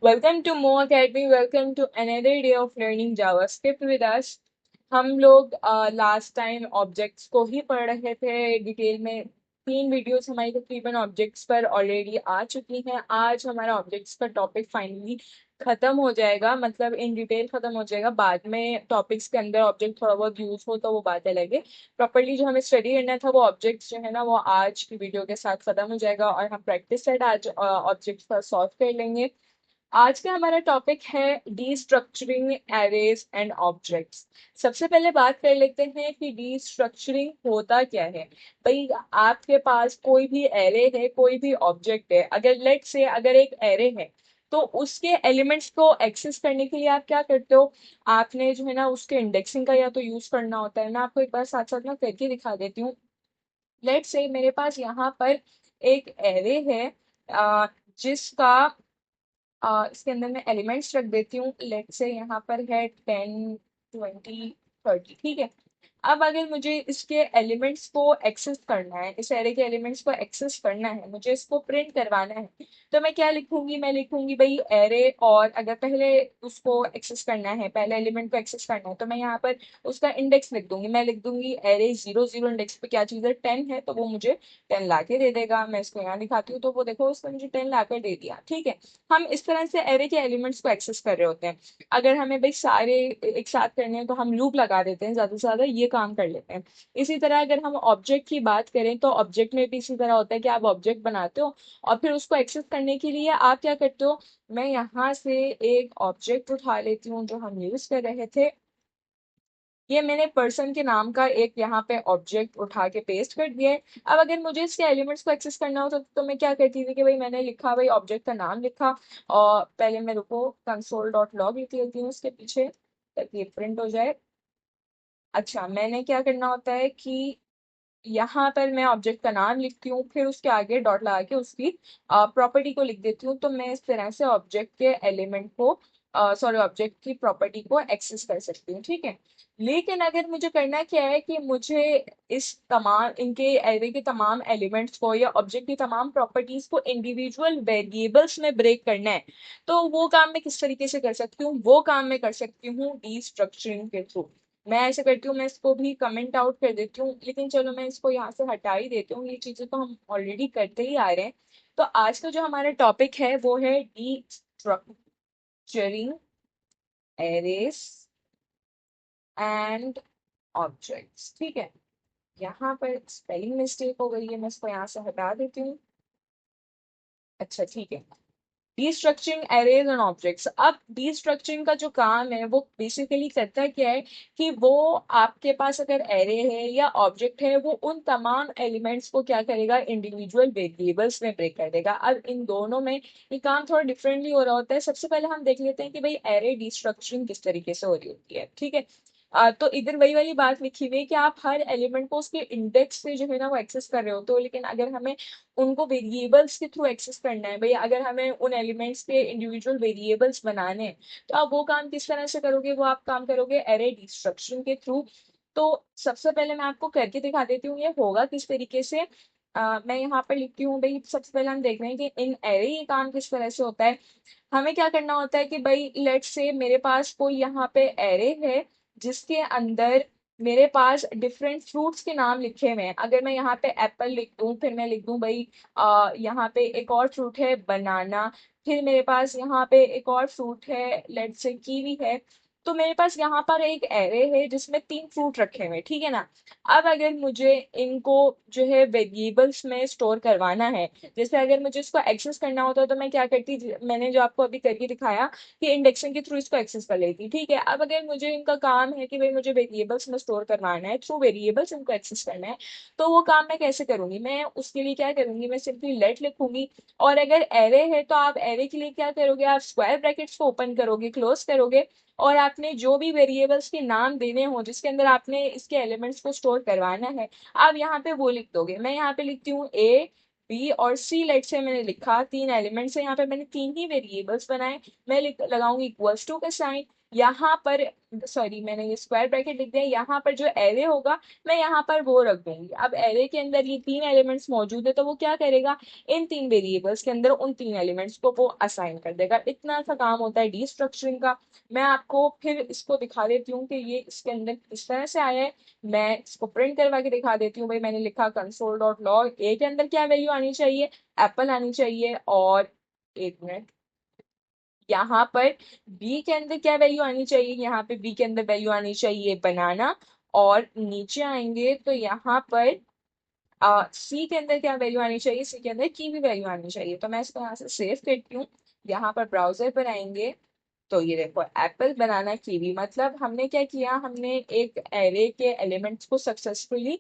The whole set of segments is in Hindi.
Welcome to Mo Academy. Welcome to another day of learning JavaScript with us. हम लोग लास्ट टाइम ऑब्जेक्ट्स को ही पढ़ रहे थे डिटेल में। 3 वीडियोस हमारी तकरीबन ऑब्जेक्ट्स पर ऑलरेडी आ चुकी हैं। आज हमारा ऑब्जेक्ट्स का टॉपिक फाइनली खत्म हो जाएगा, मतलब इन डिटेल खत्म हो जाएगा। बाद में टॉपिक्स के अंदर ऑब्जेक्ट थोड़ा बहुत यूज हो तो वो बात अलग है। प्रॉपरली जो हमें स्टडी करना था वो ऑब्जेक्ट्स जो है ना वो आज की वीडियो के साथ खत्म हो जाएगा और हम प्रैक्टिस सेट आज ऑब्जेक्ट्स का सॉल्व कर लेंगे। आज का हमारा टॉपिक है डीस्ट्रक्चरिंग एरेज एंड ऑब्जेक्ट्स। सबसे पहले बात कर लेते हैं कि डीस्ट्रक्चरिंग होता क्या है। भाई, आपके पास कोई भी एरे है, कोई भी ऑब्जेक्ट है। अगर लेट से अगर एक एरे है तो उसके एलिमेंट्स को एक्सेस करने के लिए आप क्या करते हो? आपने जो है ना उसके इंडेक्सिंग का या तो यूज करना होता है। मैं आपको एक बार साथ साथ ना करके दिखा देती हूँ। लेट से मेरे पास यहाँ पर एक एरे है जिसका इसके अंदर मैं एलिमेंट्स रख देती हूँ। लेट से यहाँ पर है 10, 20, 30, ठीक है। अब अगर मुझे इसके एलिमेंट्स को एक्सेस करना है, इस एरे के एलिमेंट्स को एक्सेस करना है, मुझे इसको प्रिंट करवाना है, तो मैं क्या लिखूंगी? मैं लिखूंगी भाई एरे, और अगर पहले उसको एक्सेस करना है, पहले एलिमेंट को एक्सेस करना है, तो मैं यहाँ पर उसका इंडेक्स लिख दूंगी। मैं लिख दूंगी एरे 0 0 इंडेक्स पे क्या चीज़ है, 10 है, तो वो मुझे 10 ला के दे देगा। मैं इसको यहाँ दिखाती हूँ तो वो देखो उसने मुझे 10 ला कर दे दिया, ठीक है। हम इस तरह से एरे के एलिमेंट्स को एक्सेस कर रहे होते हैं। अगर हमें भाई सारे एक साथ करने हैं तो हम लूप लगा देते हैं, ज्यादा से ज्यादा ये काम कर लेते हैं। इसी तरह अगर हम ऑब्जेक्ट की बात करें तो ऑब्जेक्ट में भी इसी तरह होता है कि आप ऑब्जेक्ट बनाते हो और फिर उसको एक्सेस करने के लिए आप क्या करते हो? मैं यहाँ से एक ऑब्जेक्ट उठा लेती हूँ जो हम यूज कर रहे थे। ये मैंने पर्सन के नाम का एक यहाँ पे ऑब्जेक्ट उठा के पेस्ट कर दिया है। अब अगर मुझे इसके एलिमेंट्स को एक्सेस करना हो तो मैं क्या करती थी कि भाई मैंने लिखा, भाई ऑब्जेक्ट का नाम लिखा, और पहले मैं रुको कंसोल डॉट लॉग लिख लेती हूँ उसके पीछे ताकि ये प्रिंट हो जाए। अच्छा, मैंने क्या करना होता है कि यहाँ पर मैं ऑब्जेक्ट का नाम लिखती हूँ, फिर उसके आगे डॉट लगा के उसकी प्रॉपर्टी को लिख देती हूँ। तो मैं इस तरह से ऑब्जेक्ट के एलिमेंट को, सॉरी, ऑब्जेक्ट की प्रॉपर्टी को एक्सेस कर सकती हूँ, ठीक है। लेकिन अगर मुझे करना क्या है कि मुझे इस तमाम इनके एरे के तमाम एलिमेंट्स को या ऑब्जेक्ट की तमाम प्रॉपर्टीज को इंडिविजुअल वेरिएबल्स में ब्रेक करना है, तो वो काम मैं किस तरीके से कर सकती हूँ? वो काम मैं कर सकती हूँ डीस्ट्रक्चरिंग के थ्रू। मैं ऐसे करती हूँ, मैं इसको भी कमेंट आउट कर देती हूँ, लेकिन चलो मैं इसको यहाँ से हटा ही देती हूँ। ये चीजें तो हम ऑलरेडी करते ही आ रहे हैं। तो आज का जो हमारा टॉपिक है वो है डीस्ट्रक्चरिंग एरेस एंड ऑब्जेक्ट्स, ठीक है। यहाँ पर स्पेलिंग मिस्टेक हो गई है, मैं इसको यहाँ से हटा देती हूँ। अच्छा, ठीक है। डीस्ट्रक्चरिंग एरेज एंड ऑब्जेक्ट्स। अब डीस्ट्रक्चरिंग का जो काम है वो बेसिकली करता क्या है कि वो आपके पास अगर एरे है या ऑब्जेक्ट है, वो उन तमाम एलिमेंट्स को क्या करेगा? इंडिविजुअल वेरिएबल्स में ब्रेक कर देगा। अब इन दोनों में ये काम थोड़ा डिफरेंटली हो रहा होता है। सबसे पहले हम देख लेते हैं कि भाई एरे डीस्ट्रक्चरिंग किस तरीके से हो रही होती है, ठीक है। तो इधर वही वाली बात लिखी हुई है कि आप हर एलिमेंट को उसके इंडेक्स से जो है ना वो एक्सेस कर रहे होते हो, लेकिन अगर हमें उनको वेरिएबल्स के थ्रू एक्सेस करना है, भाई अगर हमें उन एलिमेंट्स के इंडिविजुअल वेरिएबल्स बनाने हैं, तो आप वो काम किस तरह से करोगे? वो आप काम करोगे एरे डिस्ट्रक्शन के थ्रू। तो सबसे पहले मैं आपको करके दिखा देती हूँ ये होगा किस तरीके से। मैं यहाँ पर लिखती हूँ भाई, सबसे पहले हम देख रहे हैं कि इन एरे ये काम किस तरह से होता है। हमें क्या करना होता है कि भाई लेट्स से मेरे पास कोई यहाँ पे एरे है जिसके अंदर मेरे पास डिफरेंट फ्रूट्स के नाम लिखे हुए हैं। अगर मैं यहाँ पे एप्पल लिख दूँ, फिर मैं लिख दूँ भाई यहाँ पे एक और फ्रूट है बनाना, फिर मेरे पास यहाँ पे एक और फ्रूट है लेट्स से कीवी है। तो मेरे पास यहाँ पर एक एरे है जिसमें 3 फ्रूट रखे हुए हैं, ठीक है ना। अब अगर मुझे इनको जो है वेरिएबल्स में स्टोर करवाना है, जैसे अगर मुझे इसको एक्सेस करना होता है तो मैं क्या करती, मैंने जो आपको अभी करके दिखाया कि इंडेक्सिंग के थ्रू इसको एक्सेस कर लेती, ठीक है। अब अगर मुझे इनका काम है कि भाई मुझे वेरिएबल्स में स्टोर करवाना है, थ्रू वेरिएबल्स इनको एक्सेस करना है, तो वो काम मैं कैसे करूंगी? मैं उसके लिए क्या करूंगी? मैं सिंपली लेट लिखूंगी। और अगर एरे है तो आप एरे के लिए क्या करोगे? आप स्क्वायर ब्रैकेट्स को ओपन करोगे, क्लोज करोगे, और आपने जो भी वेरिएबल्स के नाम देने हो जिसके अंदर आपने इसके एलिमेंट्स को स्टोर करवाना है, आप यहाँ पे वो लिख दोगे। मैं यहाँ पे लिखती हूँ ए, बी और सी। लेट से मैंने लिखा 3 एलिमेंट्स है, यहाँ पे मैंने 3 ही वेरिएबल्स बनाए। मैं लगाऊंगी इक्वल्स टू का साइन। यहाँ पर, सॉरी मैंने ये स्क्वायर ब्रैकेट लिख दिया, यहाँ पर जो एरे होगा मैं यहाँ पर वो रख दूंगी। अब एरे के अंदर ये तीन एलिमेंट्स मौजूद है तो वो क्या करेगा, इन तीन वेरिएबल्स के अंदर उन तीन एलिमेंट्स को वो असाइन कर देगा। इतना सा काम होता है डी स्ट्रक्चरिंग का। मैं आपको फिर इसको दिखा देती हूँ कि ये इसके अंदर किस तरह से आया है। मैं इसको प्रिंट करवा के दिखा देती हूँ। भाई मैंने लिखा कंसोल डॉट लॉग ए के अंदर क्या वैल्यू आनी चाहिए, एप्पल आनी चाहिए, और एक मिनट, यहाँ पर बी के अंदर क्या वैल्यू आनी चाहिए, यहाँ पे बी के अंदर वैल्यू आनी चाहिए बनाना, और नीचे आएंगे तो यहाँ पर सी के अंदर क्या वैल्यू आनी चाहिए, सी के अंदर की भी वैल्यू आनी चाहिए। तो मैं इसको यहाँ से सेव करती हूँ। यहाँ पर ब्राउजर पर आएंगे तो ये देखो एप्पल बनाना कीवी, मतलब हमने क्या किया, हमने एक एरे के एलिमेंट्स को सक्सेसफुली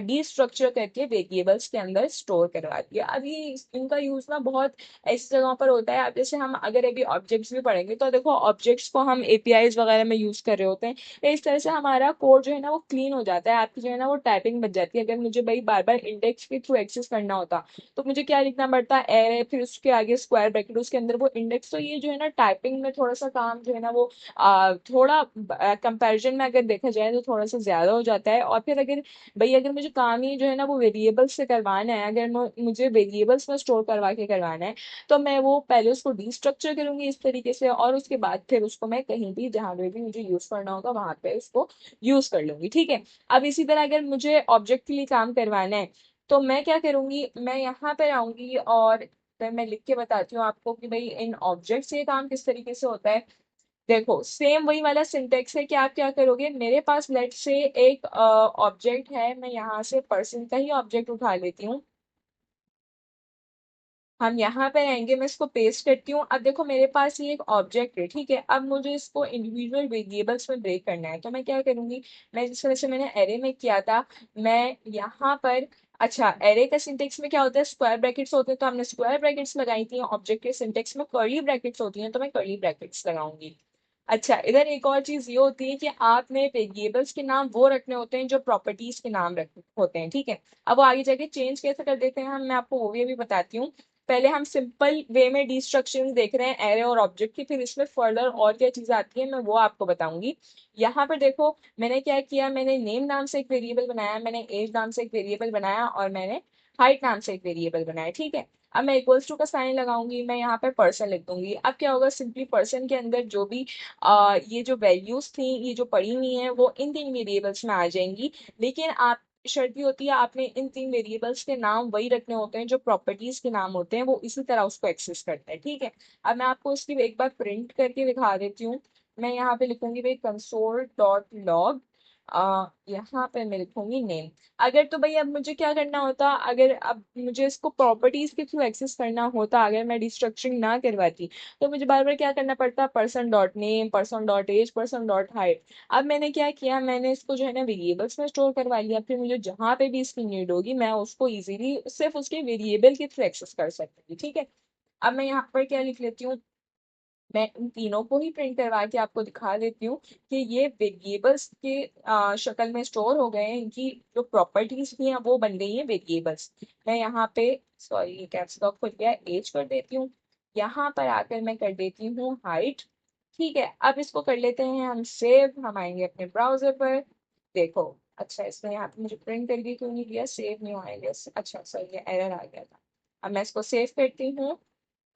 डी स्ट्रक्चर करके वेरिएबल्स के अंदर स्टोर करवा दिया। अभी इनका यूज ना बहुत ऐसी जगहों पर होता है। अब जैसे हम अगर अभी ऑब्जेक्ट्स भी पढ़ेंगे तो देखो ऑब्जेक्ट्स को हम एपीआईज वगैरह में यूज कर रहे होते हैं। तो इस तरह से हमारा कोड जो है ना वो क्लीन हो जाता है, आपकी जो है ना वो टाइपिंग बच जाती है। अगर मुझे भाई बार बार इंडेक्स के थ्रू एक्सेस करना होता तो मुझे क्या लिखना पड़ता, एरे, फिर उसके आगे स्क्वायर ब्रैकेट, उसके अंदर वो इंडेक्स। तो ये जो है ना टाइपिंग में थोड़ा सा काम जो है ना वो थोड़ा कंपैरिजन में अगर देखा जाए तो थोड़ा सा ज्यादा हो जाता है। और फिर अगर भाई अगर मुझे काम ही जो है ना वो वेरिएबल्स से करवाना है, अगर मुझे वेरिएबल्स में स्टोर करवा के करवाना है, तो मैं वो पहले उसको डीस्ट्रक्चर करूंगी इस तरीके से, और उसके बाद फिर उसको मैं कहीं भी जहां पे भी मुझे यूज करना होगा वहां पे उसको यूज कर लूंगी। ठीक है। अब इसी तरह अगर मुझे ऑब्जेक्ट के लिए काम करवाना है तो मैं क्या करूंगी, मैं यहाँ पे आऊंगी और फिर मैं लिख के बताती हूँ आपको कि भाई इन ऑब्जेक्ट से ये काम किस तरीके से होता है। देखो सेम वही वाला सिंटेक्स है कि आप क्या करोगे, मेरे पास लेट से एक ऑब्जेक्ट है, मैं यहाँ से पर्सन का ही ऑब्जेक्ट उठा लेती हूँ। हम यहाँ पे आएंगे, मैं इसको पेस्ट करती हूँ। अब देखो मेरे पास ये एक ऑब्जेक्ट है, ठीक है। अब मुझे इसको इंडिविजुअल वेरिएबल्स में ब्रेक करना है तो मैं क्या करूंगी, मैं जिस तरह से मैंने एरे में किया था, मैं यहाँ पर, अच्छा एरे का सिंटेक्स में क्या होता है, स्क्वायर ब्रैकेट्स होते हैं तो हमने स्क्वायर ब्रैकेट्स लगाई थी। ऑब्जेक्ट के सिंटेक्स में कर्ली ब्रैकेट्स होती हैं तो मैं कर्ली ब्रैकेट्स लगाऊंगी। अच्छा इधर एक और चीज ये होती है कि आपने वेरिएबल्स के नाम वो रखने होते हैं जो प्रॉपर्टीज के नाम रख होते हैं, ठीक है। अब वो आगे जाके चेंज कैसे कर देते हैं हम, मैं आपको वो भी अभी बताती हूँ। पहले हम सिंपल वे में डिस्ट्रक्शन देख रहे हैं एरे और ऑब्जेक्ट की, फिर इसमें फर्दर और क्या चीजें आती है मैं वो आपको बताऊंगी। यहाँ पर देखो मैंने क्या किया, मैंने नेम नाम से एक वेरिएबल बनाया, मैंने एज नाम से एक वेरिएबल बनाया, और मैंने हाइट नाम से एक वेरिएबल बनाया, ठीक है। अब मैं इक्वल्स टू का साइन लगाऊंगी, मैं यहाँ पे पर्सन लिख दूंगी। अब क्या होगा, सिंपली पर्सन के अंदर जो भी ये जो वैल्यूज थी, ये जो पड़ी हुई हैं वो इन तीन वेरिएबल्स में आ जाएंगी। लेकिन आप, शर्त ये होती है आपने इन तीन वेरिएबल्स के नाम वही रखने होते हैं जो प्रॉपर्टीज के नाम होते हैं, वो इसी तरह उसको एक्सेस करता है, ठीक है। अब मैं आपको इसकी एक बार प्रिंट करके दिखा देती हूँ। मैं यहाँ पे लिखूंगी भाई कंसोल डॉट लॉग, यहाँ पे मैं लिखूंगी नेम। अगर तो भाई अब मुझे क्या करना होता, अगर अब मुझे इसको प्रॉपर्टीज के थ्रू एक्सेस करना होता, अगर मैं डिस्ट्रक्चरिंग ना करवाती तो मुझे बार बार क्या करना पड़ता, person dot name, person dot age, person dot height. अब मैंने क्या किया, मैंने इसको जो है ना वेरिएबल्स में स्टोर करवा लिया, फिर मुझे जहां पे भी इसकी नीड होगी मैं उसको इजीली सिर्फ उसके वेरिएबल के थ्रू एक्सेस कर सकती हूँ, ठीक है। अब मैं यहाँ पर क्या लिख लेती हूँ, मैं इन तीनों को ही प्रिंट करवा के आपको दिखा देती हूँ कि ये वेरिएबल्स के शक्ल में स्टोर हो गए हैं, इनकी जो प्रॉपर्टीज भी हैं वो बन गई हैं वेरिएबल्स। मैं यहाँ पे, सॉरी ये कैप्स लॉक खुल गया, एज कर देती हूँ। यहाँ पर आकर मैं कर देती हूँ हाइट, ठीक है। अब इसको कर लेते हैं हम सेव, हम आएंगे अपने ब्राउजर पर। देखो, अच्छा इसमें यहाँ पे मुझे प्रिंट करके क्यों नहीं दिया, सेव नहीं आएगा, अच्छा सॉरी ये एरर आ गया था। अब मैं इसको सेव करती हूँ,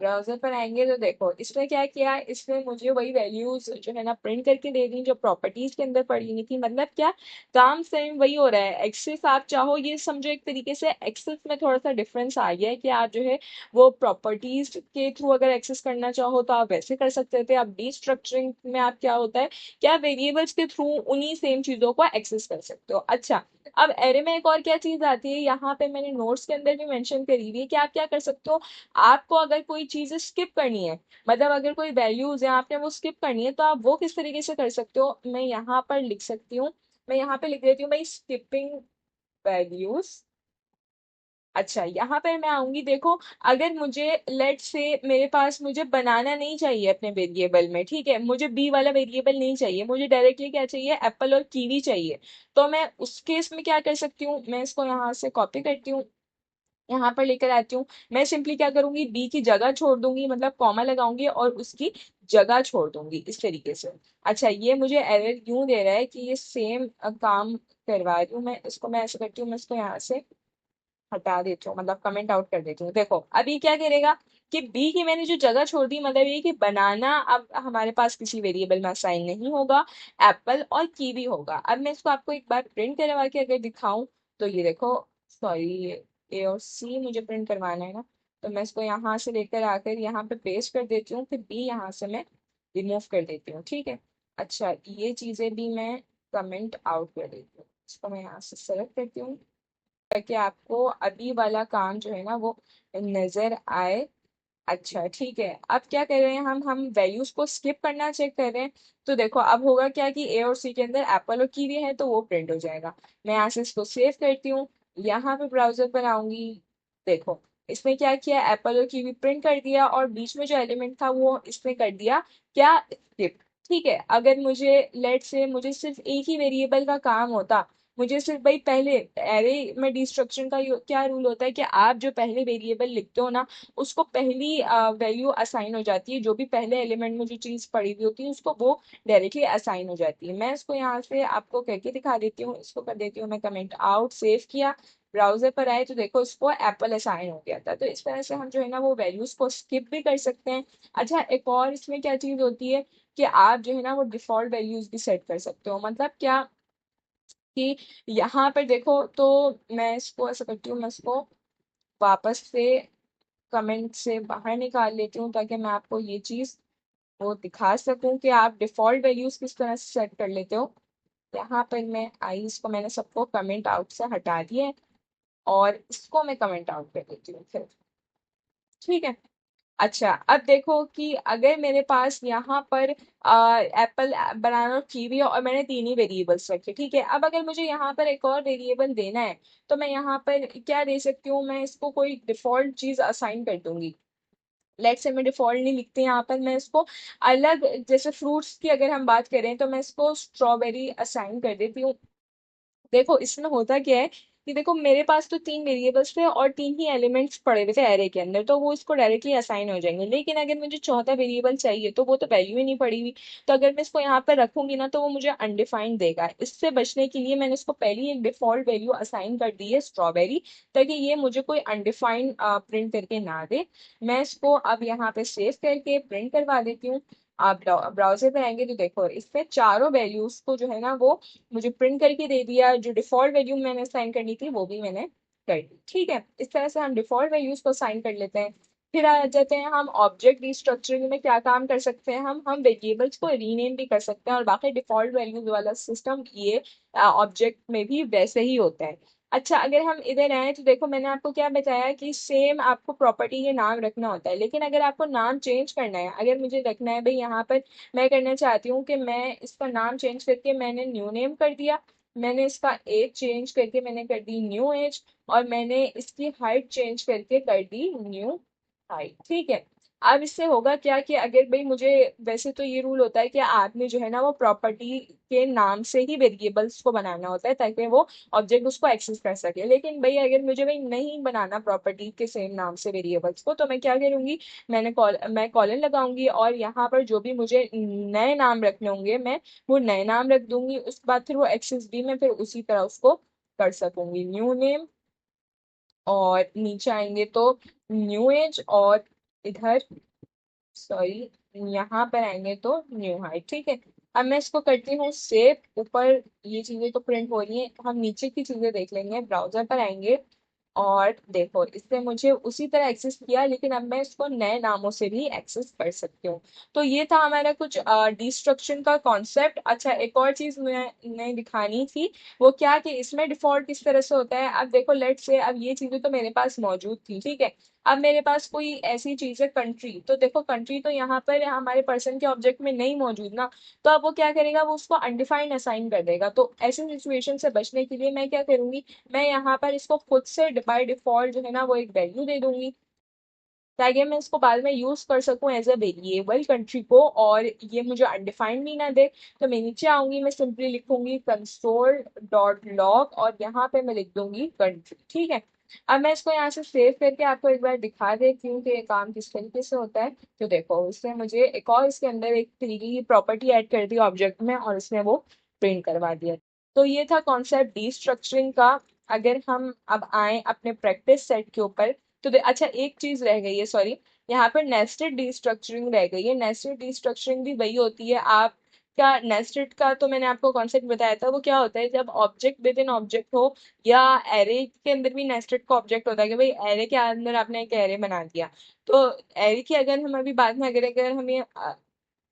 ब्राउजर पर आएंगे तो देखो इसमें क्या किया, इसमें मुझे वही वैल्यूज जो है ना प्रिंट करके दे दी जो प्रॉपर्टीज के अंदर पड़ी हुई थी। मतलब क्या, काम सेम वही हो रहा है। एक्सेस आप चाहो ये समझो एक तरीके से, एक्सेस में थोड़ा सा डिफरेंस आ गया है कि आप जो है वो प्रॉपर्टीज के थ्रू अगर एक्सेस करना चाहो तो आप वैसे कर सकते थे। अब डीस्ट्रक्चरिंग में आप क्या होता है, क्या वेरिएबल्स के थ्रू उन्हीं सेम चीजों को एक्सेस कर सकते हो। अच्छा अब एरे में एक और क्या चीज आती है, यहाँ पे मैंने नोट्स के अंदर भी मेंशन करी हुई है कि आप क्या कर सकते हो, आपको अगर कोई चीजें स्किप करनी है, मतलब अगर कोई वैल्यूज है आपने वो स्किप करनी है तो आप वो किस तरीके से कर सकते हो, मैं यहाँ पर लिख सकती हूँ। मैं यहाँ पे लिख देती हूँ भाई स्किपिंग वैल्यूज। अच्छा यहाँ पर मैं आऊंगी, देखो अगर मुझे लेट से मेरे पास, मुझे बनाना नहीं चाहिए अपने वेरिएबल में, ठीक है, मुझे बी वाला वेरिएबल नहीं चाहिए, मुझे डायरेक्टली क्या चाहिए, एप्पल और कीवी चाहिए। तो मैं उस केस में क्या कर सकती हूँ, मैं इसको यहाँ से कॉपी करती हूँ, यहाँ पर लेकर आती हूँ। मैं सिंपली क्या करूंगी, बी की जगह छोड़ दूंगी, मतलब कॉमा लगाऊंगी और उसकी जगह छोड़ दूंगी इस तरीके से। अच्छा, ये मुझे एरर क्यों दे रहा है कि ये सेम काम करवा रही हूँ मैं, इसको मैं ऐसे करती हूँ, मैं इसको यहाँ से हटा देती हूँ, मतलब कमेंट आउट कर देती हूँ। देखो अब ये क्या करेगा कि बी की मैंने जो जगह छोड़ दी, मतलब ये कि बनाना अब हमारे पास किसी वेरिएबल में असाइन नहीं होगा, एप्पल और कीवी होगा। अब मैं इसको आपको एक बार प्रिंट करवा के अगर दिखाऊं तो ये देखो, सॉरी ये ए और सी मुझे प्रिंट करवाना है ना, तो मैं इसको यहाँ से लेकर आकर यहाँ पे पेस्ट कर देती हूँ, फिर बी यहाँ से मैं रिमूव कर देती हूँ, ठीक है। अच्छा, ये चीजें भी मैं कमेंट आउट कर देती हूँ, इसको मैं यहाँ से सेलेक्ट करती हूँ ताकि आपको अभी वाला काम जो है ना वो नजर आए। अच्छा ठीक है, अब क्या कर रहे हैं हम वैल्यूज को स्किप करना चेक कर रहे हैं। तो देखो अब होगा क्या कि ए और सी के अंदर एप्पल और कीवी है तो वो प्रिंट हो जाएगा। मैं यहाँ से इसको सेव करती हूँ, यहाँ पे ब्राउजर पर आऊंगी, देखो इसने क्या किया, एप्पल और कीवी प्रिंट कर दिया और बीच में जो एलिमेंट था वो इसने कर दिया क्या, स्किप। ठीक है, अगर मुझे लेट से मुझे सिर्फ एक ही वेरिएबल का काम होता, मुझे सिर्फ भाई पहले एरे में डिस्ट्रक्शन का क्या रूल होता है कि आप जो पहले वेरिएबल लिखते हो ना उसको पहली वैल्यू असाइन हो जाती है, जो भी पहले एलिमेंट में जो चीज पड़ी हुई होती है उसको वो डायरेक्टली असाइन हो जाती है। मैं इसको यहाँ से आपको करके दिखा देती हूँ, इसको कर देती हूँ मैं कमेंट आउट, सेव किया, ब्राउजर पर आए तो देखो इसको एप्पल असाइन हो गया था। तो इस तरह से हम जो है ना वो वैल्यूज को स्किप भी कर सकते हैं। अच्छा, एक और इसमें क्या चीज होती है कि आप जो है ना वो डिफॉल्ट वैल्यूज भी सेट कर सकते हो। मतलब क्या कि यहाँ पर देखो, तो मैं इसको ऐसा करती हूँ, मैं इसको वापस से कमेंट से बाहर निकाल लेती हूँ ताकि मैं आपको ये चीज वो दिखा सकूं कि आप डिफॉल्ट वैल्यूज किस तरह से सेट कर लेते हो। यहाँ पर मैं आई, इसको मैंने सबको कमेंट आउट से हटा दिया है और इसको मैं कमेंट आउट कर देती हूँ फिर, ठीक है। अच्छा, अब देखो कि अगर मेरे पास यहाँ पर एप्पल, बनाना और कीवी और मैंने तीन ही वेरिएबल्स रखे, ठीक है। अब अगर मुझे यहाँ पर एक और वेरिएबल देना है तो मैं यहाँ पर क्या दे सकती हूँ, मैं इसको कोई डिफॉल्ट चीज असाइन कर दूंगी। लेट से मैं डिफॉल्ट नहीं लिखती यहाँ पर, मैं इसको अलग, जैसे फ्रूट्स की अगर हम बात करें तो मैं इसको स्ट्रॉबेरी असाइन कर देती हूँ। देखो इसमें होता क्या है कि देखो मेरे पास तो तीन वेरिएबल्स थे और तीन ही एलिमेंट्स पड़े हुए थे एरे के अंदर, तो वो इसको डायरेक्टली असाइन हो जाएंगे। लेकिन अगर मुझे चौथा वेरिएबल चाहिए तो वो तो वैल्यू ही नहीं पड़ी हुई, तो अगर मैं इसको यहाँ पर रखूंगी ना तो वो मुझे अनडिफाइंड देगा। इससे बचने के लिए मैंने इसको पहली एक डिफॉल्ट वैल्यू असाइन कर दी है स्ट्रॉबेरी, ताकि ये मुझे कोई अनडिफाइंड प्रिंट करके ना दे। मैं इसको अब यहाँ पे सेव करके प्रिंट करवा देती हूँ। आप ब्राउजर पे आएंगे तो देखो इसमें चारों वैल्यूज को जो है ना वो मुझे प्रिंट करके दे दिया। जो डिफॉल्ट वैल्यू मैंने साइन करनी थी वो भी मैंने कर दी, ठीक है। इस तरह से हम डिफॉल्ट वैल्यूज को साइन कर लेते हैं। फिर आ जाते हैं हम ऑब्जेक्ट रिस्ट्रक्चरिंग में क्या काम कर सकते हैं, हम वेरिएबल्स को रीनेम भी कर सकते हैं और बाकी डिफॉल्ट वैल्यूज वाला सिस्टम ये ऑब्जेक्ट में भी वैसे ही होता है। अच्छा, अगर हम इधर आए तो देखो मैंने आपको क्या बताया कि सेम आपको प्रॉपर्टी के नाम रखना होता है, लेकिन अगर आपको नाम चेंज करना है, अगर मुझे रखना है भाई यहाँ पर मैं करना चाहती हूँ कि मैं इसका नाम चेंज करके मैंने न्यू नेम कर दिया, मैंने इसका एज चेंज करके मैंने कर दी न्यू एज, और मैंने इसकी हाइट चेंज करके कर दी न्यू हाइट, ठीक है। अब इससे होगा क्या कि अगर भाई मुझे, वैसे तो ये रूल होता है कि आपने जो है ना वो प्रॉपर्टी के नाम से ही वेरिएबल्स को बनाना होता है ताकि वो ऑब्जेक्ट उसको एक्सेस कर सके। लेकिन भाई अगर मुझे भाई नहीं बनाना प्रॉपर्टी के सेम नाम से वेरिएबल्स को, तो मैं क्या करूंगी, मैं कॉलन लगाऊंगी और यहाँ पर जो भी मुझे नए नाम रखने होंगे मैं वो नए नाम रख दूंगी। उसके बाद फिर वो एक्सेस भी मैं फिर उसी तरह उसको कर सकूंगी, न्यू नेम, और नीचे आएंगे तो न्यू एज, और इधर सॉरी यहाँ पर आएंगे तो न्यू हाइट, ठीक है। अब मैं इसको करती हूँ सेव, ऊपर ये चीजें तो प्रिंट हो रही हैं, हम नीचे की चीजें देख लेंगे। ब्राउजर पर आएंगे और देखो इससे मुझे उसी तरह एक्सेस किया, लेकिन अब मैं इसको नए नामों से भी एक्सेस कर सकती हूँ। तो ये था हमारा कुछ डिस्ट्रक्शन का कॉन्सेप्ट। अच्छा, एक और चीज मैंने दिखानी थी, वो क्या कि इसमें डिफॉल्ट किस तरह से होता है। अब देखो लेट से अब ये चीजें तो मेरे पास मौजूद थी, ठीक है। अब मेरे पास कोई ऐसी चीज है कंट्री, तो देखो कंट्री तो यहाँ पर हमारे पर्सन के ऑब्जेक्ट में नहीं मौजूद ना, तो अब वो क्या करेगा, वो उसको अनडिफाइंड असाइन कर देगा। तो ऐसे सिचुएशन से बचने के लिए मैं क्या करूंगी, मैं यहाँ पर इसको खुद से बाय डिफॉल्ट जो है ना वो एक वैल्यू दे दूंगी ताकि मैं इसको बाद में यूज कर सकूं एज अ वेरिएबल कंट्री को, और ये मुझे अनडिफाइंड भी ना दे। तो मैं नीचे आऊंगी, मैं सिंपली लिखूंगी कंसोल डॉट लॉग और यहाँ पे मैं लिख दूंगी कंट्री, ठीक है। अब मैं इसको यहाँ से सेव करके आपको एक बार दिखा देती हूँ कि ये काम किस तरीके से होता है। तो देखो इसने मुझे एक और इसके अंदर एक तरीके की प्रॉपर्टी ऐड कर दी ऑब्जेक्ट में और इसने वो प्रिंट करवा दिया। तो ये था कॉन्सेप्ट डी स्ट्रक्चरिंग का। अगर हम अब आए अपने प्रैक्टिस सेट के ऊपर तो अच्छा एक चीज रह गई है, सॉरी, यहाँ पर नेस्टेड डी स्ट्रक्चरिंग रह गई है। नेस्टेड डी स्ट्रक्चरिंग भी वही होती है। आप क्या नेस्टेड का तो मैंने आपको कॉन्सेप्ट बताया था, वो क्या होता है जब ऑब्जेक्ट विद इन ऑब्जेक्ट हो या एरे के अंदर भी नेस्टेड का ऑब्जेक्ट होता है कि भाई एरे के अंदर आपने एक एरे बना दिया। तो एरे की अगर हम अभी बात में अगर अगर हमें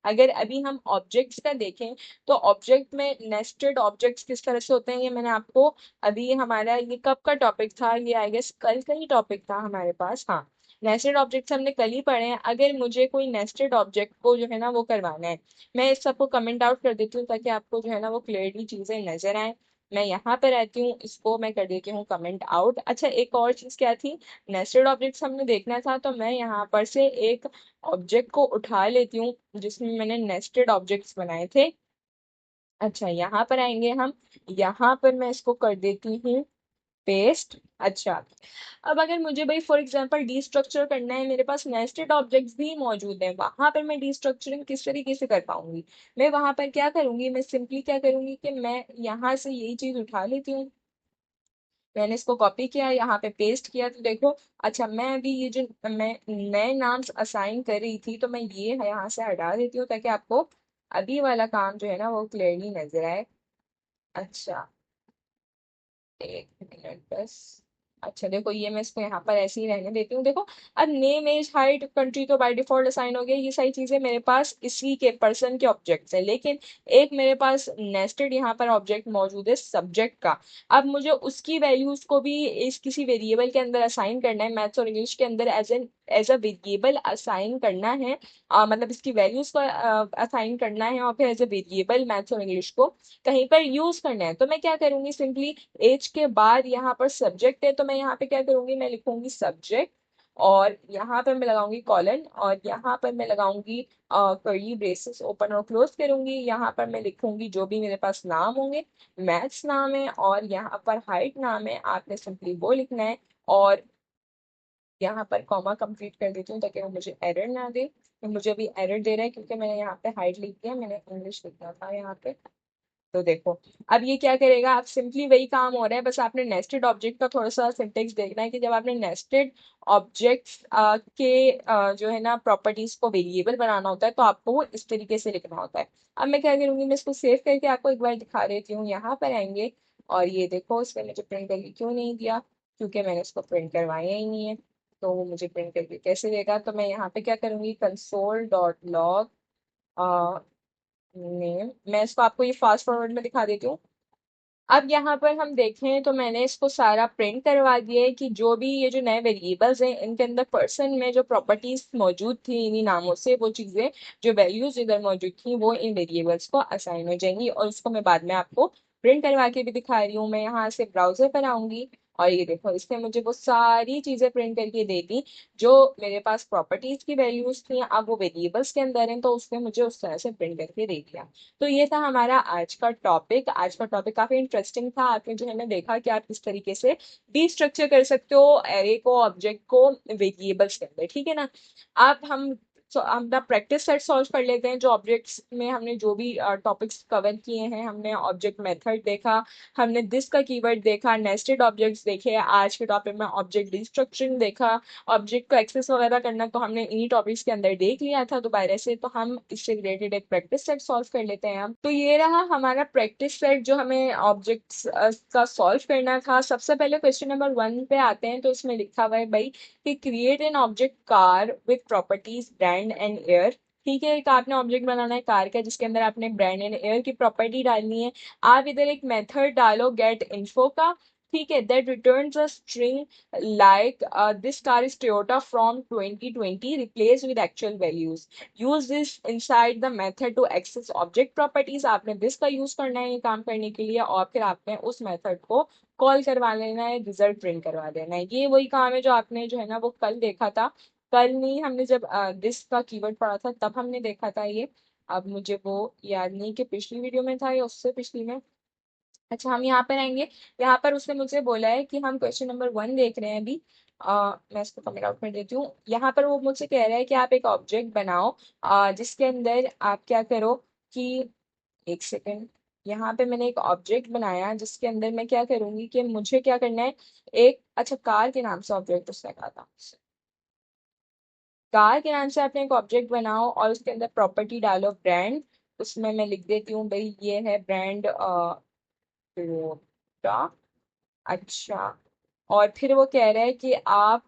अगर अभी हम ऑब्जेक्ट्स का देखें तो ऑब्जेक्ट में नेस्टेड ऑब्जेक्ट्स किस तरह से होते हैं ये मैंने आपको अभी, हमारा ये कब का टॉपिक था, ये आई गेस कल का ही टॉपिक था हमारे पास। हाँ, नेस्टेड ऑब्जेक्ट्स हमने कल ही पढ़े हैं। अगर मुझे कोई नेस्टेड ऑब्जेक्ट को जो है ना वो करवाना है, मैं इस सबको कमेंट आउट कर देती हूँ ताकि आपको जो है ना वो क्लियरली चीजें नजर आए। मैं यहाँ पे रहती हूँ, इसको मैं कर देती हूँ कमेंट आउट। अच्छा एक और चीज क्या थी, नेस्टेड ऑब्जेक्ट्स हमने देखना था तो मैं यहाँ पर से एक ऑब्जेक्ट को उठा लेती हूँ जिसमें मैंने नेस्टेड ऑब्जेक्ट्स बनाए थे। अच्छा यहाँ पर आएंगे हम, यहाँ पर मैं इसको कर देती हूँ पेस्ट। अच्छा, अब अगर मुझे भाई फॉर एग्जांपल डी स्ट्रक्चर करना है, मेरे पास नेस्टेड ऑब्जेक्ट्स भी मौजूद हैं, वहां पर मैं डी स्ट्रक्चरिंग किस तरीके से कर पाऊंगी? मैं वहां पर क्या करूंगी, मैं सिंपली क्या करूंगी कि मैं यहाँ से यही चीज उठा लेती हूँ। मैंने इसको कॉपी किया, यहाँ पे पेस्ट किया, तो देखो। अच्छा मैं अभी ये जो मैं नए नाम्स असाइन कर रही थी तो मैं ये यहाँ से हटा देती हूँ ताकि आपको अभी वाला काम जो है ना वो क्लियरली नजर आए। अच्छा एक मिनट बस। अच्छा देखो ये मैं इसको यहाँ पर ऐसे ही रहने देती हूँ। देखो अब नेम एज हाइट कंट्री तो बाय डिफॉल्ट असाइन हो गया, ये सारी चीजें मेरे पास इसी के पर्सन के ऑब्जेक्ट्स है। लेकिन एक मेरे पास नेस्टेड यहाँ पर ऑब्जेक्ट मौजूद है सब्जेक्ट का। अब मुझे उसकी वैल्यूज को भी इस किसी वेरिएबल के अंदर असाइन करना है, मैथ्स और इंग्लिश के अंदर एज अ वेरिएबल असाइन करना है। मतलब इसकी वैल्यूज को असाइन करना है और फिर एज अ वेरिएबल मैथ्स और इंग्लिश को कहीं पर यूज करना है। तो मैं क्या करूंगी, सिंपली एज के बाद यहाँ पर सब्जेक्ट है तो मैं यहाँ पे क्या करूंगी, मैं लिखूंगी सब्जेक्ट और यहाँ पर मैं लगाऊंगी कॉलन और यहाँ पर मैं लगाऊंगी कर्ली ब्रेसेस ओपन और क्लोज करूंगी। यहाँ पर मैं लिखूंगी जो भी मेरे पास नाम होंगे, मैथ्स नाम है और यहाँ पर हाइट नाम है, आपने सिंपली वो लिखना है। और यहाँ पर कॉमा कंप्लीट कर देती हूँ ताकि वो मुझे एरर ना दे। तो मुझे अभी एरर दे रहा है क्योंकि मैंने यहाँ पे हाइट लिख दिया, मैंने इंग्लिश लिखना था यहाँ पे। तो देखो अब ये क्या करेगा, आप सिंपली वही काम हो रहा है, बस आपने नेस्टेड ऑब्जेक्ट का थोड़ा सा सिंटेक्स देखना है कि जब आपने नेस्टेड ऑब्जेक्ट्स के जो है ना प्रॉपर्टीज को वेरिएबल बनाना होता है तो आपको वो इस तरीके से लिखना होता है। अब मैं क्या करूंगी, मैं इसको सेव करके आपको एक बार दिखा देती हूँ। यहाँ पर आएंगे और ये देखो इसने मुझे प्रिंट करके क्यों नहीं दिया, क्योंकि मैंने इसको प्रिंट करवाया ही नहीं है। तो वो मुझे प्रिंट करके कैसे देगा, तो मैं यहाँ पे क्या करूंगी, कंसोल डॉट लॉग नेम, मैं इसको आपको ये फास्ट फॉरवर्ड में दिखा देती हूँ। अब यहाँ पर हम देखें तो मैंने इसको सारा प्रिंट करवा दिया है कि जो भी ये जो नए वेरिएबल्स हैं इनके अंदर पर्सन में जो प्रॉपर्टीज मौजूद थी इन्हीं नामों से, वो चीजें जो वैल्यूज इधर मौजूद थी वो इन वेरिएबल्स को असाइन हो जाएंगी और उसको मैं बाद में आपको प्रिंट करवा के भी दिखा रही हूँ। मैं यहाँ से ब्राउजर पर आऊंगी और ये देखो इसने मुझे वो सारी चीजें प्रिंट करके दे दी जो मेरे पास प्रॉपर्टीज की वैल्यूज थी। अब वो वेरिएबल्स के अंदर हैं तो उसने मुझे उस तरह से प्रिंट करके दे दिया। तो ये था हमारा आज का टॉपिक। आज का टॉपिक काफी इंटरेस्टिंग था, आपने जो है ना देखा कि आप किस तरीके से डिस्ट्रक्चर कर सकते हो एरे को, ऑब्जेक्ट को वेरिएबल्स के अंदर, ठीक है ना। आप हम अपना प्रैक्टिस सेट सॉल्व कर लेते हैं। जो ऑब्जेक्ट्स में हमने जो भी टॉपिक्स कवर किए हैं, हमने ऑब्जेक्ट मेथड देखा, हमने दिस का कीवर्ड देखा, नेस्टेड ऑब्जेक्ट्स देखे, आज के टॉपिक में ऑब्जेक्ट डिस्ट्रक्चरिंग देखा, ऑब्जेक्ट को एक्सेस वगैरह करना तो हमने इन्हीं टॉपिक्स के अंदर देख लिया था दोबारा से। तो हम इससे रिलेटेड एक प्रैक्टिस सेट सॉल्व कर लेते हैं हम। तो ये रहा हमारा प्रैक्टिस सेट जो हमें ऑब्जेक्ट्स का सॉल्व करना था। सबसे पहले क्वेश्चन नंबर 1 पे आते हैं। तो इसमें लिखा हुआ है भाई कि create an object car with properties brand and air. ठीक है, एक आपने ऑब्जेक्ट बनाना है कार का जिसके अंदर आपने ब्रांड एंड एयर की प्रॉपर्टी डालनी है। आप इधर एक मेथड डालो गेट इन्फो का, ठीक है, that returns a string like this car is Toyota from 2020 replaced with actual values. Use this inside the method to access object properties. आपने this का यूज करना है ये काम करने के लिए और फिर आपने उस मेथड को कॉल करवा लेना है, रिजल्ट प्रिंट करवा देना है। ये वही काम है जो आपने जो है ना वो कल देखा था। कल नहीं, हमने जब दिस का कीवर्ड पढ़ा था तब हमने देखा था ये। अब मुझे वो याद नहीं कि पिछली वीडियो में था या उससे पिछली में। अच्छा, हम यहाँ पर आएंगे। यहाँ पर उसने मुझसे बोला है कि हम क्वेश्चन नंबर 1 देख रहे हैं अभी। मैं इसको कमेंट आउट कर देती हूँ। यहाँ पर वो मुझसे कह रहा है कि आप एक ऑब्जेक्ट बनाओ जिसके अंदर आप क्या करो कि, एक सेकेंड, यहाँ पे मैंने एक ऑब्जेक्ट बनाया जिसके अंदर मैं क्या करूंगी कि मुझे क्या करना है, एक, अच्छा, कार के नाम से ऑब्जेक्ट उसने कहा था। कार के नाम से आपने एक ऑब्जेक्ट बनाओ और उसके अंदर प्रॉपर्टी डालो ब्रांड। उसमें मैं लिख देती हूँ भाई ये है ब्रांड टोयोटा। अच्छा, और फिर वो कह रहा है कि आप,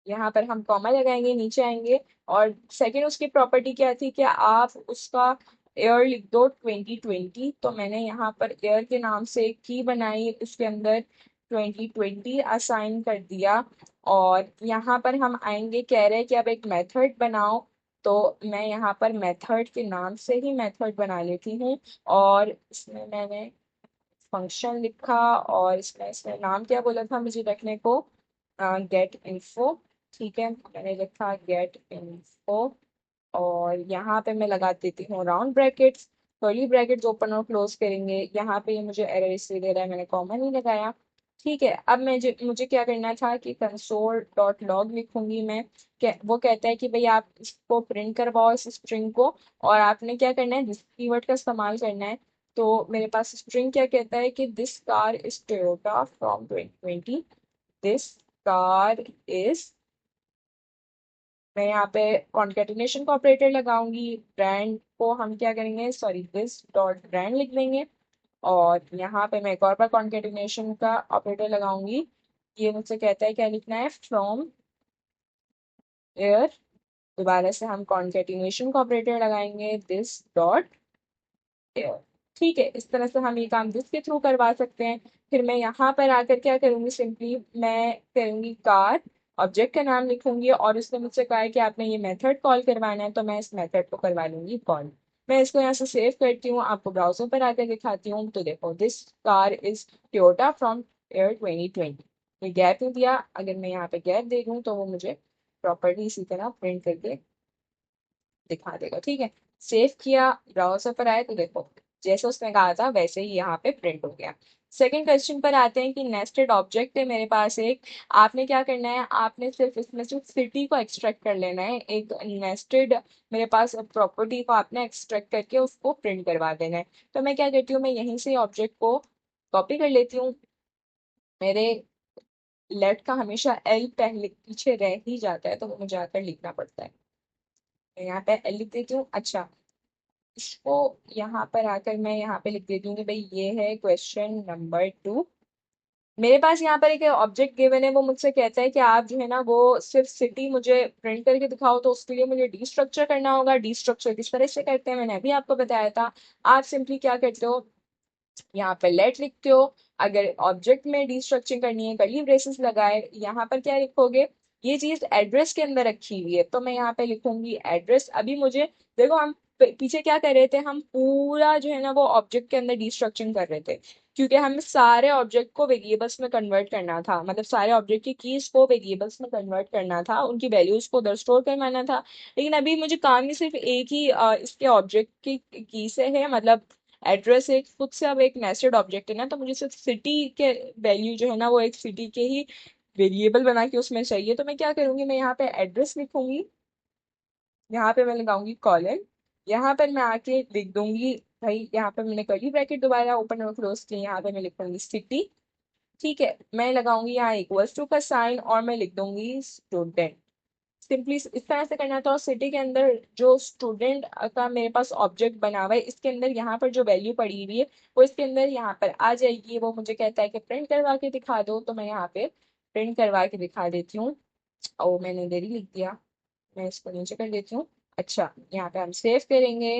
यहाँ पर हम कॉमा लगाएंगे, नीचे आएंगे, और सेकंड उसकी प्रॉपर्टी क्या थी कि आप उसका एयर लिख दो 2020। तो मैंने यहाँ पर एयर के नाम से एक की बनाई, उसके अंदर 2020 असाइन कर दिया। और यहाँ पर हम आएंगे, कह रहे हैं कि अब एक मेथड बनाओ। तो मैं यहाँ पर मेथड के नाम से ही मेथड बना लेती हूँ। और इसमें मैंने फंक्शन लिखा, और इसमें इसमें नाम क्या बोला था मुझे रखने को, गेट इन्फो। ठीक है, मैंने लिखा गेट इन्फो। और यहाँ पे मैं लगा देती हूँ round brackets, curly brackets open और क्लोज करेंगे। यहाँ पे ये मुझे एरर इसलिए दे रहा है, मैंने कॉमा नहीं लगाया। ठीक है, अब मैं मुझे क्या करना था कि कंसोल डॉट लॉग लिखूंगी मैं। वो कहता है कि भाई आप इसको प्रिंट करवाओ इस स्ट्रिंग को, और आपने क्या करना है, दिस कीवर्ड का इस्तेमाल करना है। तो मेरे पास स्ट्रिंग क्या कहता है कि this car is Toyota from 2020। This car is, मैं यहाँ पे कॉन्केटिनेशन का ऑपरेटर लगाऊंगी, ब्रांड को हम क्या करेंगे, सॉरी, दिस डॉट ब्रांड लिख देंगे। और यहाँ पे मैं एक और बार कॉन्केटिनेशन का ऑपरेटर लगाऊंगी। ये मुझसे कहता है क्या लिखना है, फ्रॉम एयर। दोबारा से हम कॉन्केटिनेशन का ऑपरेटर लगाएंगे, दिस डॉट एयर। ठीक है, इस तरह से हम ये काम दिस के थ्रू करवा सकते हैं। फिर मैं यहाँ पर आकर क्या करूँगी, सिंपली मैं करूँगी कार, ऑब्जेक्ट का नाम लिखूंगी, और उसने मुझसे कहा है कि आपने ये मेथड कॉल करवाना है, तो मैं इस मेथड को करवा लूंगी कॉल। मैं इसको यहाँ से सेव करती हूँ, आपको ब्राउजर पर आकर दिखाती हूँ। तो देखो, this car is Toyota from year 2020। ये गैप नहीं दिया, अगर मैं यहाँ पे गैप दे दूँ तो वो मुझे प्रॉपर्टी इसी तरह प्रिंट करके दिखा देगा। ठीक है, सेव किया, ब्राउजर पर आए तो देखो जैसे उसने कहा था वैसे ही यहाँ पे प्रिंट हो गया। सेकंड क्वेश्चन पर आते हैं कि नेस्टेड ऑब्जेक्ट है मेरे पास एक। आपने क्या करना है, आपने सिर्फ इसमें सिर्फ सिटी को एक्सट्रैक्ट कर लेना है। एक नेस्टेड मेरे पास प्रॉपर्टी को आपने एक्सट्रैक्ट करके उसको प्रिंट करवा देना है। तो मैं क्या करती हूँ, मैं यहीं से ऑब्जेक्ट को कॉपी कर लेती हूँ। मेरे लेट का हमेशा एल पहले पीछे रह ही जाता है, तो वो मुझे आकर लिखना पड़ता है। मैं यहाँ पे एल लिख देती हूँ। अच्छा, इसको यहाँ पर आकर मैं यहाँ पे लिख देती हूँ कि भाई ये है क्वेश्चन नंबर 2। मेरे पास यहाँ पर एक ऑब्जेक्ट गिवन है, वो मुझसे कहता है कि आप जो है ना वो सिर्फ सिटी मुझे प्रिंट करके दिखाओ। तो उसके लिए मुझे डी स्ट्रक्चर करना होगा। डी स्ट्रक्चर किस तरह से करते हैं मैंने अभी आपको बताया था। आप सिंपली क्या करते हो, यहाँ पर लेट लिखते हो। अगर ऑब्जेक्ट में डिस्ट्रक्चरिंग करनी है, कर्ली ब्रेसेस लगाए, यहाँ पर क्या लिखोगे, ये चीज एड्रेस के अंदर रखी हुई है, तो मैं यहाँ पे लिखूंगी एड्रेस। अभी मुझे देखो, हम पीछे क्या कर रहे थे, हम पूरा जो है ना वो ऑब्जेक्ट के अंदर डिस्ट्रक्चरिंग कर रहे थे, क्योंकि हमें सारे ऑब्जेक्ट को वेरिएबल्स में कन्वर्ट करना था। मतलब सारे ऑब्जेक्ट की कीज को वेरिएबल्स में कन्वर्ट करना था, उनकी वैल्यूज को उधर स्टोर करवाना था। लेकिन अभी मुझे काम ही सिर्फ एक ही इसके ऑब्जेक्ट की की से है। मतलब एड्रेस एक खुद से अब एक नेस्टेड ऑब्जेक्ट है ना, तो मुझे सिर्फ सिटी के वैल्यू जो है ना वो एक सिटी के ही वेरिएबल बना के उसमें चाहिए। तो मैं क्या करूंगी, मैं यहाँ पे एड्रेस लिखूंगी, यहाँ पे मैं लगाऊंगी कॉलन, यहाँ पर मैं आके लिख दूंगी भाई, यहाँ पे मैंने कर्ली ब्रैकेट दोबारा ओपन और क्लोज किया, यहाँ पे मैं लिखूंगी सिटी। ठीक है, मैं लगाऊंगी यहाँ इक्वल्स टू का साइन, और मैं लिख दूंगी स्टूडेंट। सिंपली इस तरह से करना था। और सिटी के अंदर जो स्टूडेंट का मेरे पास ऑब्जेक्ट बना हुआ है, इसके अंदर यहाँ पर जो वैल्यू पड़ी हुई है वो इसके अंदर यहाँ पर आ जाएगी। वो मुझे कहता है कि प्रिंट करवा के दिखा दो, तो मैं यहाँ पे प्रिंट करवा के दिखा देती हूँ। ओ, मैंने देरी लिख दिया, मैं इसको नीचे कर देती हूँ। अच्छा, यहाँ पे हम सेव करेंगे,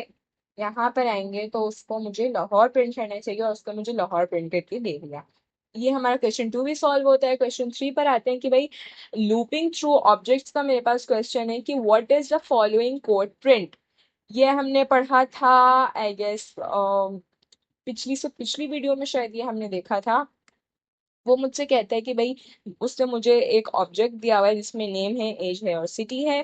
यहाँ पर आएंगे तो उसको मुझे लाहौर प्रिंट करना चाहिए, और उसको मुझे लाहौर प्रिंट करके दे दिया। ये हमारा क्वेश्चन 2 भी सॉल्व होता है। क्वेश्चन 3 पर आते हैं कि भाई लूपिंग थ्रू ऑब्जेक्ट्स का मेरे पास क्वेश्चन है कि what is the following code print. ये हमने पढ़ा था, आई गेस पिछली से पिछली वीडियो में शायद ये हमने देखा था। वो मुझसे कहता है कि भाई उसने मुझे एक ऑब्जेक्ट दिया हुआ है जिसमें नेम है, एज है और सिटी है।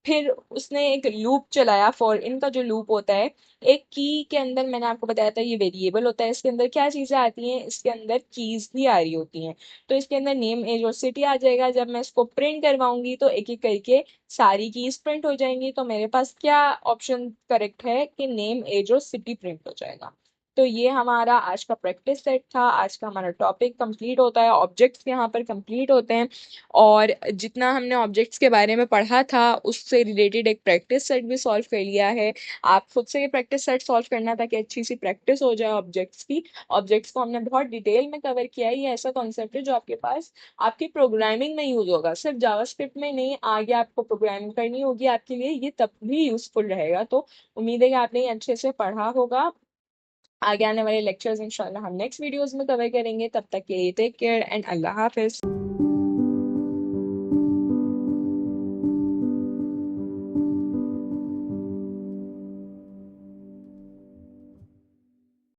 फिर उसने एक लूप चलाया, फॉर इन का जो लूप होता है, एक की के अंदर मैंने आपको बताया था ये वेरिएबल होता है, इसके अंदर क्या चीजें आती हैं, इसके अंदर कीज भी आ रही होती हैं। तो इसके अंदर नेम एज और सिटी आ जाएगा। जब मैं इसको प्रिंट करवाऊंगी तो एक एक करके सारी कीज प्रिंट हो जाएंगी। तो मेरे पास क्या ऑप्शन करेक्ट है कि नेम एज और सिटी प्रिंट हो जाएगा। तो ये हमारा आज का प्रैक्टिस सेट था। आज का हमारा टॉपिक कंप्लीट होता है, ऑब्जेक्ट्स यहाँ पर कंप्लीट होते हैं। और जितना हमने ऑब्जेक्ट्स के बारे में पढ़ा था उससे रिलेटेड एक प्रैक्टिस सेट भी सॉल्व कर लिया है। आप खुद से ये प्रैक्टिस सेट सॉल्व करना ताकि अच्छी सी प्रैक्टिस हो जाए ऑब्जेक्ट्स की। ऑब्जेक्ट्स को हमने बहुत डिटेल में कवर किया है। ये ऐसा कॉन्सेप्ट है जो आपके पास आपकी प्रोग्रामिंग में यूज होगा, सिर्फ जावास्क्रिप्ट में नहीं। आगे आपको प्रोग्रामिंग करनी होगी आपके लिए, ये तब भी यूजफुल रहेगा। तो उम्मीद है कि आपने ये अच्छे से पढ़ा होगा। आगे आने वाले लेक्चर्स इंशाल्लाह हम नेक्स्ट वीडियोस में कवर करेंगे। तब तक के लिए टेक केयर एंड अल्लाह हाफिज।